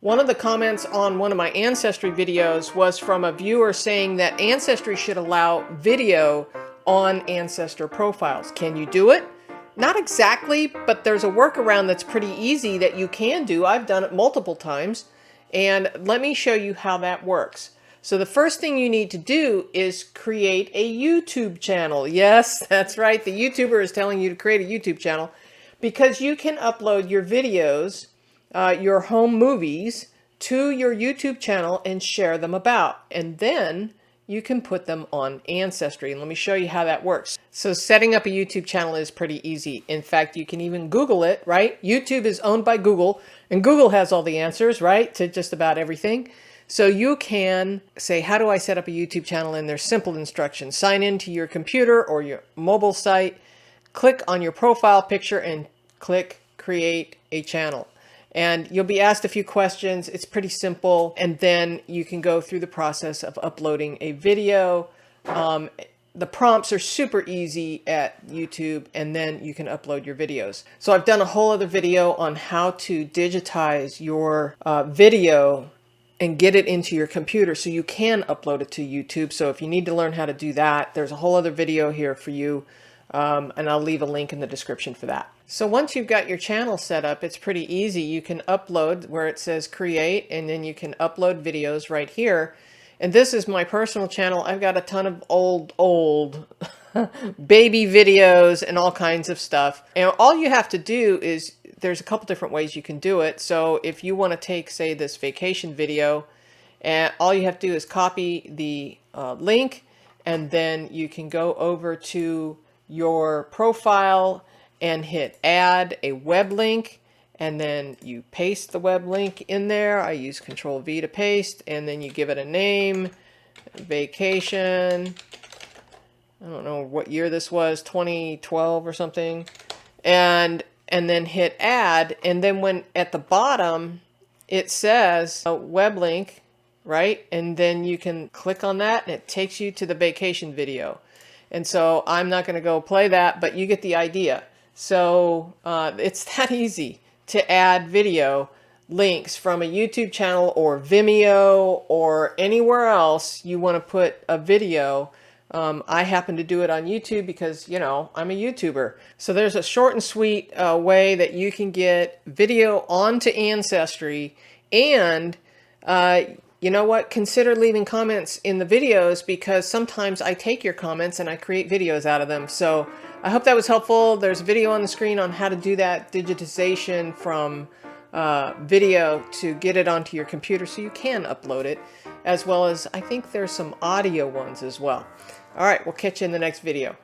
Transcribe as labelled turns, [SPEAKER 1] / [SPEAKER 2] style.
[SPEAKER 1] One of the comments on one of my Ancestry videos was from a viewer saying that Ancestry should allow video on ancestor profiles. Can you do it? Not exactly, but there's a workaround that's pretty easy that you can do. I've done it multiple times, and let me show you how that works. So the first thing you need to do is create a YouTube channel. Yes, that's right. The YouTuber is telling you to create a YouTube channel because you can upload your videos, your home movies, to your YouTube channel and share them about. And then you can put them on Ancestry. And let me show you how that works. So setting up a YouTube channel is pretty easy. In fact, you can even Google it, right? YouTube is owned by Google, and Google has all the answers, right, to just about everything. So you can say, how do I set up a YouTube channel? And there's simple instructions. Sign into your computer or your mobile site, click on your profile picture and click create a channel. And you'll be asked a few questions. It's pretty simple. And then you can go through the process of uploading a video. The prompts are super easy at YouTube, and then you can upload your videos. So I've done a whole other video on how to digitize your video and get it into your computer so you can upload it to YouTube. So if you need to learn how to do that, there's a whole other video here for you. And I'll leave a link in the description for that. So once you've got your channel set up, it's pretty easy. You can upload where it says create, and then you can upload videos right here. And this is my personal channel. I've got a ton of old baby videos and all kinds of stuff. And all you have to do is, there's a couple different ways you can do it. So if you want to take, say, this vacation video, and all you have to do is copy the link, and then you can go over to your profile and hit add a web link, and then you paste the web link in there. I use Control V to paste, and then you give it a name, vacation. I don't know what year this was, 2012 or something, and then hit add. And then when at the bottom it says a web link, right, and then you can click on that and it takes you to the vacation video. And so I'm not going to go play that, but you get the idea. So it's that easy to add video links from a YouTube channel or Vimeo or anywhere else you want to put a video. I happen to do it on YouTube because, you know, I'm a YouTuber. So there's a short and sweet way that you can get video onto Ancestry. And you know what? Consider leaving comments in the videos, because sometimes I take your comments and I create videos out of them. So I hope that was helpful. There's a video on the screen on how to do that digitization from video to get it onto your computer so you can upload it, as well as I think there's some audio ones as well. All right, we'll catch you in the next video.